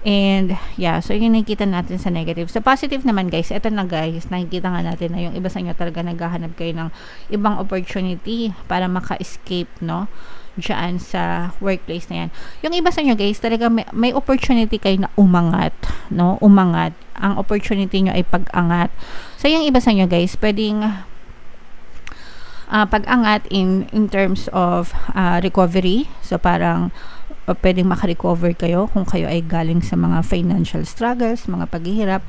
And yeah, so yung nakikita natin sa negative. Sa positive naman guys, eto na guys, nakikita nga natin na yung iba sa inyo talaga naghahanap kayo ng ibang opportunity para maka-escape, no, dyan sa workplace na yan. Yung iba sa inyo guys, talaga may opportunity kayo na umangat, no, umangat. Ang opportunity nyo ay pag-angat. So yung iba sa inyo guys, pwedeng pag-angat in terms of recovery. So parang pwedeng makarecover kayo kung kayo ay galing sa mga financial struggles, mga paghihirap.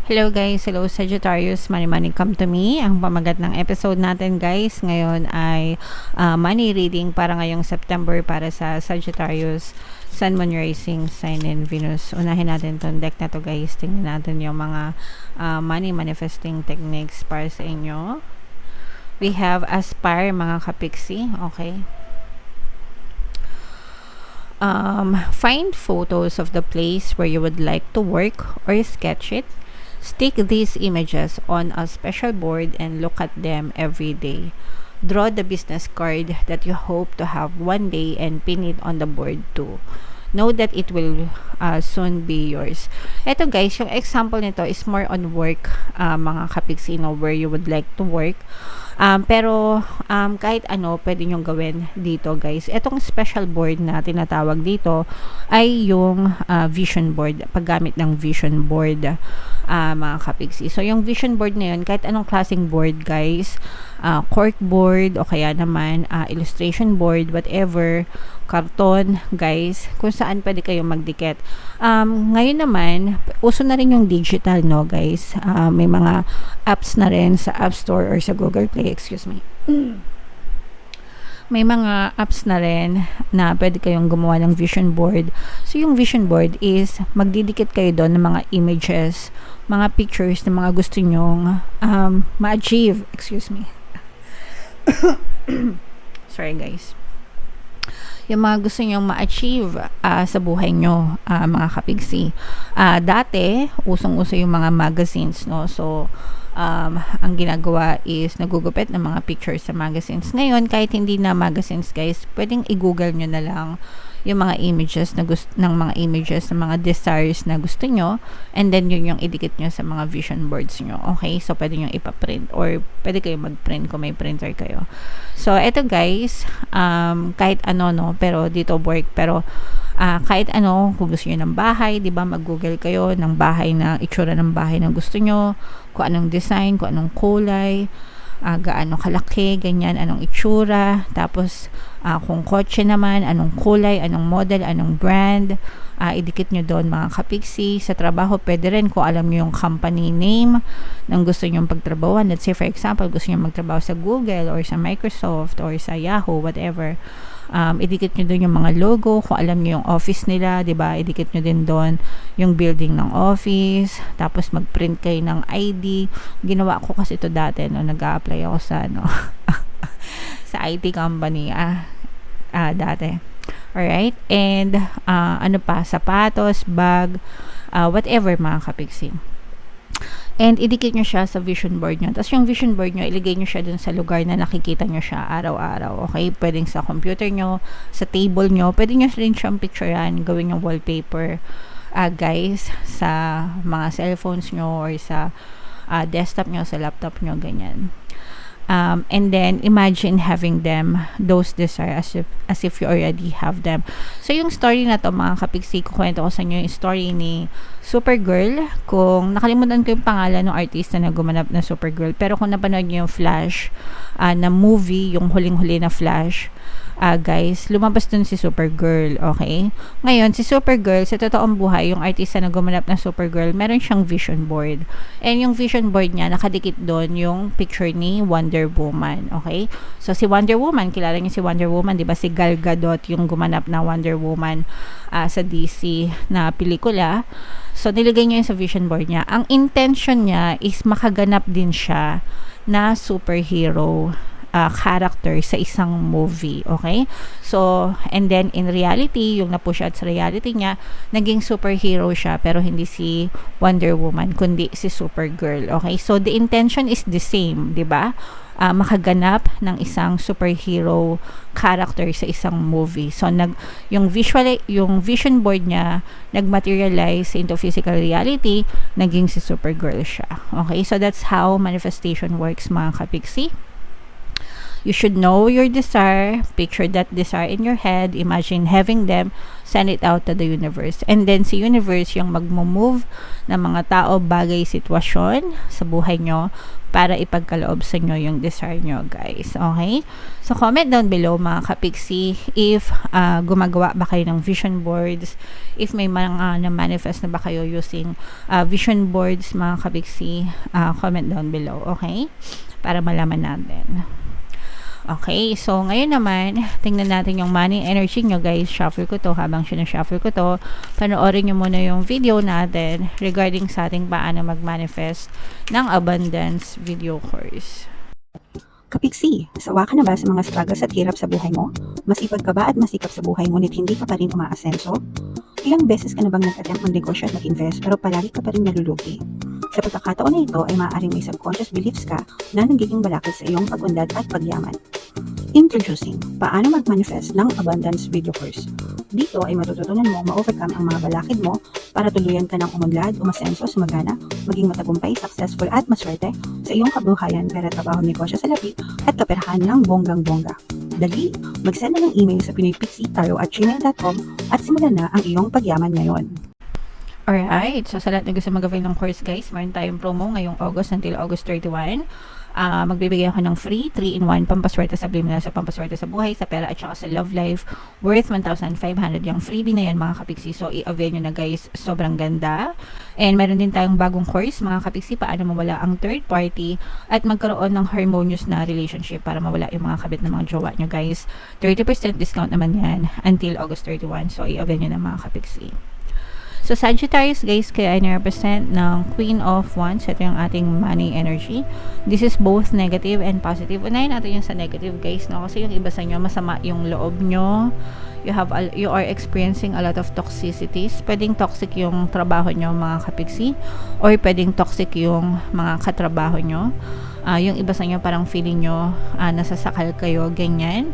Hello guys, hello Sagittarius, Money Come to Me. Ang pamagat ng episode natin guys ngayon ay money reading para ngayong September para sa Sagittarius, Sun, Moon, Rising, Sign, and Venus. Unahin natin itong deck na to guys. Tingnan natin yung mga money manifesting techniques para sa inyo. We have Aspire, mga kapiksi. Okay. Find photos of the place where you would like to work or sketch it. Stick these images on a special board and look at them every day. Draw the business card that you hope to have one day and pin it on the board too. Know that it will soon be yours. Ito guys, yung example nito is more on work, mga kapiksino, where you would like to work. Pero kahit ano pwede nyong gawin dito guys. Etong special board na tinatawag dito ay yung vision board, paggamit ng vision board, mga kapigsi. So yung vision board na yun, kahit anong klaseng board guys, cork board o kaya naman illustration board, whatever, karton guys, kung saan pwede kayong magdikit. Ngayon naman uso na rin yung digital, no guys. May mga apps na rin sa App Store or sa Google Play, excuse me. May mga apps na rin na pwede kayong gumawa ng vision board. So yung vision board is magdidikit kayo doon ng mga images, mga pictures na mga gusto nyong ma-achieve, excuse me. Sorry guys. Yung mga gusto nyong ma-achieve sa buhay nyo, mga kapigsi. Dati, usong-uso yung mga magazines, no? So, ang ginagawa is nagugupit ng mga pictures sa magazines. Ngayon, kahit hindi na magazines, guys, pwedeng i-google nyo na lang yung mga images na ng mga desires na gusto nyo, and then yun yung idikit nyo sa mga vision boards nyo. Okay? So, pwede nyo ipaprint or pwede kayo mag-print kung may printer kayo. So, eto guys, kahit ano, no, pero dito work, pero kahit ano, kung gusto nyo ng bahay, di ba, mag-google kayo ng bahay na itsura ng bahay na gusto nyo, kung anong design, kung anong kulay, gaano kalaki, ganyan, anong itsura, tapos kung kotse naman, anong kulay, anong model, anong brand, idikit nyo doon, mga kapiksi. Sa trabaho, pwede rin kung alam nyo yung company name ng gusto nyo pagtrabawan. Let's say for example, gusto nyo magtrabaho sa Google or sa Microsoft or sa Yahoo, whatever. Idikit nyo doon yung mga logo, kung alam nyo yung office nila, diba, idikit nyo din doon yung building ng office, tapos mag-print kayo ng ID. Ginawa ko kasi ito dati, no, nag-a-apply ako sa sa IT company dati. Alright, and ano pa, sapatos, bag, whatever, mga kapiksi. And idikit nyo siya sa vision board nyo. Tapos yung vision board nyo, iligay nyo siya dun sa lugar na nakikita nyo siya araw-araw. Okay? Pwedeng sa computer nyo, sa table nyo. Pwede nyo rin siyang picturean, gawin yung wallpaper, guys, sa mga cellphones nyo or sa desktop nyo, sa laptop nyo, ganyan. And then imagine having them, those desires, as if you already have them. So yung story na to, mga kapiksi, kukwento ko sa inyo yung story ni Supergirl. Kung nakalimutan ko yung pangalan ng artista na gumanap na Supergirl, pero kung napanood nyo yung Flash na movie, yung huling-huli na Flash, guys, lumabas dun si Supergirl. Okay? Ngayon, si Supergirl, sa totoong buhay, yung artista na gumanap na Supergirl, meron siyang vision board. And yung vision board niya, nakadikit doon yung picture ni Wonder Woman. Okay? So, si Wonder Woman, kilala niyo si Wonder Woman, di ba? Si Gal Gadot, yung gumanap na Wonder Woman sa DC na pelikula. So, nilagay niya yun sa vision board niya. Ang intention niya is makaganap din siya na superhero character sa isang movie, okay? So, and then in reality, yung na-push out sa reality niya, naging superhero siya, pero hindi si Wonder Woman, kundi si Supergirl, okay? So, the intention is the same, di ba? Makaganap ng isang superhero character sa isang movie. So yung vision board niya nagmaterialize into physical reality, naging si Supergirl siya. Okay? So that's how manifestation works, mga kapiksi. You should know your desire, picture that desire in your head, imagine having them, send it out to the universe. And then si universe yung magmo-move ng mga tao, bagay, sitwasyon sa buhay nyo para ipagkaloob sa inyo yung desire nyo, guys. Okay? So comment down below, mga kapiksi, if gumagawa ba kayo ng vision boards, if may mga na-manifest na ba kayo using vision boards, mga kapiksi, comment down below, okay? Para malaman natin. Okay, so ngayon naman, tingnan natin yung money energy nyo, guys. Shuffle ko to. Habang sinashuffle ko to, panoorin nyo muna yung video natin regarding sa ating paano mag-manifest ng abundance video course. Kapiksi, sawa ka na ba sa mga struggles at hirap sa buhay mo? Masipag ka ba at masikap sa buhay ngunit hindi ka pa rin umaasenso? Ilang beses ka na bang nag-attempt mag-negosyo at mag-invest pero palagi ka pa rin nalulugi? Sa pagkakataon na ito ay maaaring may subconscious beliefs ka na nagiging balakid sa iyong pag-unlad at pagyaman. Introducing, paano mag-manifest ng abundance video course. Dito ay matututunan mo ma-overcome ang mga balakid mo para tuluyan ka ng umunlad, umasenso, sumagana, maging matagumpay, successful at maswerte sa iyong kabuhayan, pera, trabaho, negosyo sa labi at kaperahan ng bonggang-bongga. Dali, mag-send na ng email sa pinoypixie@gmail.com at simulan na ang iyong pagyaman ngayon. Alright, so sa lahat na gusto mag-avail ng course, guys, meron tayong promo ngayong August until August 31. Magbibigay ako ng free 3-in-1 pampaswerte sa subliminal, sa pampaswerte sa buhay, sa pera at saka sa love life worth 1,500. Yung freebie na yan, mga kapiksi. So i-avail nyo na, guys. Sobrang ganda. And meron din tayong bagong course, mga kapiksi, paano mawala ang third party at magkaroon ng harmonious na relationship para mawala yung mga kabit ng mga jowa nyo, guys. 30% discount naman yan until August 31. So i-avail nyo na, mga kapiksi. So, Sagittarius, guys, kaya ay na-represent ng Queen of Wands. Ito yung ating money energy. This is both negative and positive. Unahin natin yung sa negative, guys, no? Kasi yung iba sa inyo, masama yung loob nyo. You are experiencing a lot of toxicities. Pwedeng toxic yung trabaho nyo, mga kapiksi. Or pwedeng toxic yung mga katrabaho nyo. Yung iba sa inyo parang feeling nyo nasasakal kayo, ganyan.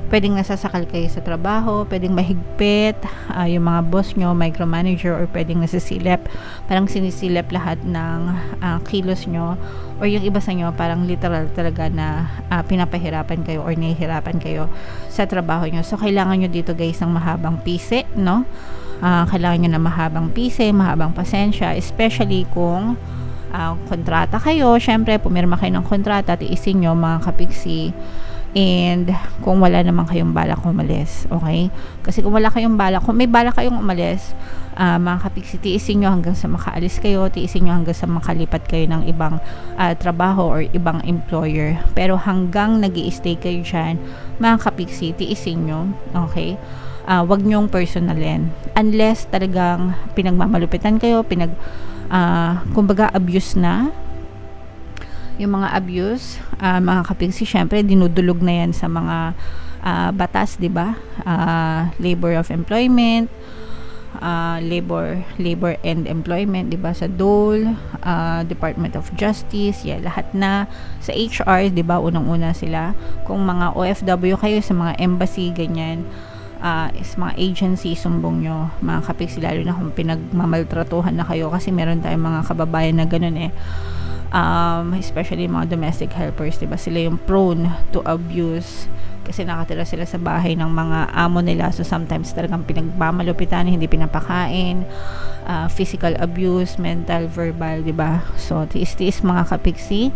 Pwedeng nasasakal kayo sa trabaho, pwedeng mahigpit, yung mga boss nyo, micromanager, or pwedeng nasisilip, parang sinisilip lahat ng kilos nyo, or yung iba sa inyo parang literal talaga na pinapahirapan kayo or nahihirapan kayo sa trabaho nyo. So kailangan nyo dito, guys, ng mahabang pisi, no? Kailangan nyo ng mahabang pisi, mahabang pasensya, especially kung kontrata kayo. Syempre, pumirma kayo ng kontrata, tiisin nyo, mga kapiksi. And kung wala naman kayong balak umalis, okay? Kasi kung wala kayong balak, kung may balak kayong umalis, mga kapiksi, tiisin nyo hanggang sa makaalis kayo, tiisin nyo hanggang sa makalipat kayo ng ibang trabaho or ibang employer. Pero hanggang nag-i-stay kayo dyan, mga kapiksi, tiisin nyo, okay? Wag nyong personalin. Unless talagang pinagmamalupitan kayo, kumbaga abuse na, yung mga abuse, mga kapiksi, syempre dinudulog na yan sa mga batas, di ba? Labor of employment, labor and employment, di ba? Sa DOL, Department of Justice, lahat na sa HR, di ba? Unang-una sila. Kung mga OFW kayo sa mga embassy, ganyan, is mga agency, sumbong nyo, mga kapiksi, lalo na kung pinagmamaltratuhan na kayo, kasi meron tayong mga kababayan na ganun especially mga domestic helpers, diba? Sila yung prone to abuse kasi nakatira sila sa bahay ng mga amo nila, so sometimes talagang pinagmamalupitan, hindi pinapakain, physical abuse, mental, verbal, diba? So tiis-tiis, mga kapiksi,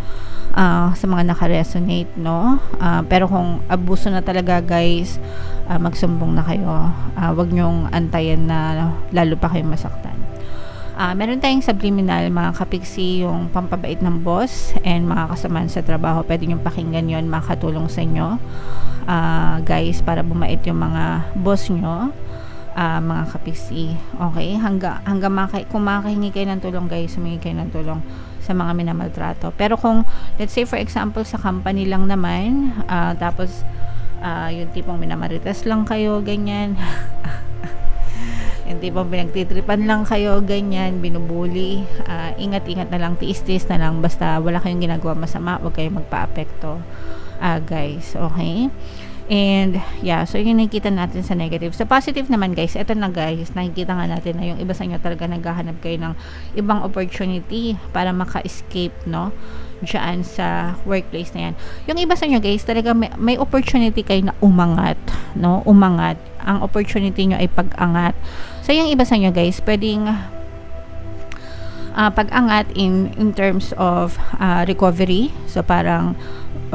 sa mga nakaresonate, no? Pero kung abuso na talaga, guys, magsumbong na kayo. Wag nyong antayin na lalo pa kayong masaktan. Meron tayong subliminal, mga kapiksi, yung pampabait ng boss and mga kasamaan sa trabaho. Pwede nyong pakinggan yon, makatulong sa inyo, guys, para bumait yung mga boss nyo. mga kapiksi. Okay? Kung makahingi kayo ng tulong guys, humingi kayo ng tulong sa mga minamaltrato. Pero kung, let's say for example, sa company lang naman, tapos, yung tipong minamarites lang kayo, ganyan. Yung tipong pinagtitripan lang kayo, ganyan, binubuli. Ingat-ingat na lang, tiis-tiis na lang, basta wala kayong ginagawa masama, huwag kayong magpa-apekto, guys. Okay? And yeah, so yung nakikita natin sa negative. Sa positive naman guys, eto na guys, nakikita nga natin na yung iba sa inyo talaga naghahanap kayo ng ibang opportunity para maka-escape, no, dyan sa workplace na yan. Yung iba sa inyo guys, talaga may opportunity kayo na umangat, no, umangat. Ang opportunity nyo ay pag-angat. So yung iba sa inyo guys, pwedeng pag-angat in terms of recovery. So parang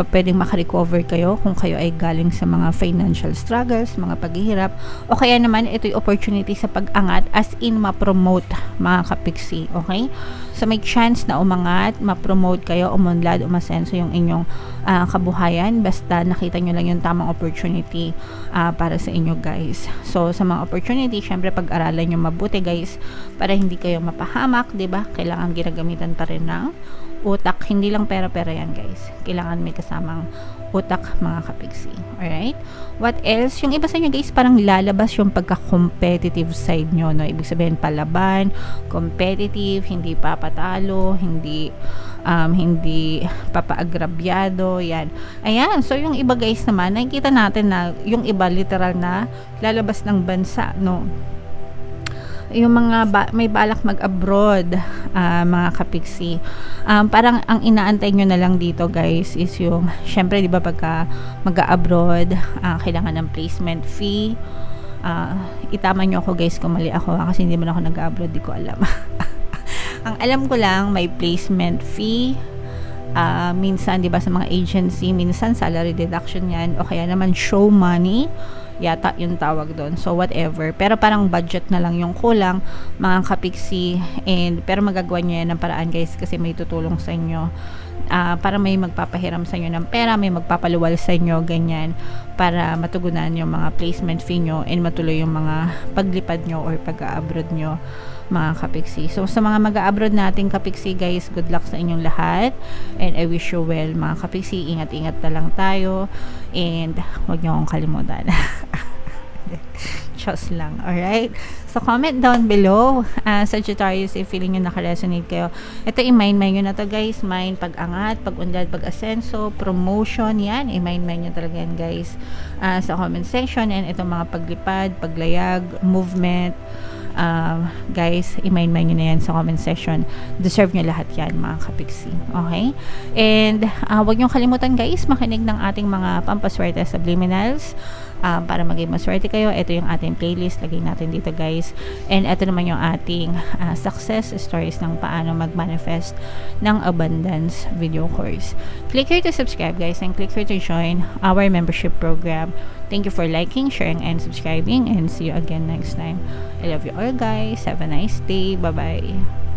pwedeng makarecover kayo kung kayo ay galing sa mga financial struggles, mga paghihirap, o kaya naman ito'y opportunity sa pag-angat as in ma-promote, mga kapiksi. Okay? So may chance na umangat, ma-promote kayo, umunlad, umasenso yung inyong kabuhayan, basta nakita nyo lang yung tamang opportunity para sa inyo guys. So sa mga opportunity, syempre pag-aralan nyo mabuti guys, para hindi kayo mapahamak, 'di ba? Kailangan ginagamitan pa rin ng utak, hindi lang pera-pera yan guys. Kailangan may kasamang utak, mga kapiksi. Alright? What else? Yung iba sa inyo guys, parang lalabas yung pagka-competitive side nyo, no? Ibig sabihin palaban, competitive, hindi papatalo, hindi papaagrabyado, yan. Ayan, so yung iba guys naman, nakikita natin na yung iba literal na lalabas ng bansa, no? Yung mga may balak mag-abroad, mga kapiksi, parang ang inaantay nyo na lang dito guys is yung, syempre diba pagka mag-abroad, kailangan ng placement fee. Itama nyo ako guys kung mali ako, kasi hindi man ako nag-abroad, di ko alam. Ang alam ko lang, may placement fee, minsan diba sa mga agency, minsan salary deduction yan, o kaya naman show money, yata yung tawag doon. So whatever, pero parang budget na lang yung kulang, mga kapiksi. And pero magagawa nyo yan ng paraan guys, kasi may tutulong sa inyo, para may magpapahiram sa inyo ng pera, may magpapaluwal sa inyo, ganyan, para matugunan yung mga placement fee nyo and matuloy yung mga paglipad nyo or pag-abroad nyo, mga kapiksi. So sa mga mag-abroad nating kapiksi guys, good luck sa inyong lahat, and I wish you well, mga kapiksi. Ingat-ingat na lang tayo, and huwag nyo akong kalimutan. Just lang, alright? So comment down below, Sagittarius, if feeling nyo nakaresonate kayo. Ito, i-mind nyo na to guys. Mind, pag-angat, pag-unlad, pag-asenso, promotion, yan, i-mind nyo talaga yan guys, sa comment section. And itong mga paglipad, paglayag, movement, guys, i-mind nyo na yan sa comment section. Deserve nyo lahat yan, mga kapiksi. Okay? And huwag nyo kalimutan guys, makinig ng ating mga pampaswerte subliminals, para maging maswerte kayo. Ito yung ating playlist, lagay natin dito guys. And ito naman yung ating success stories ng paano mag-manifest ng abundance video course. Click here to subscribe guys, and click here to join our membership program. Thank you for liking, sharing, and subscribing, and see you again next time. I love you all guys. Have a nice day. Bye bye.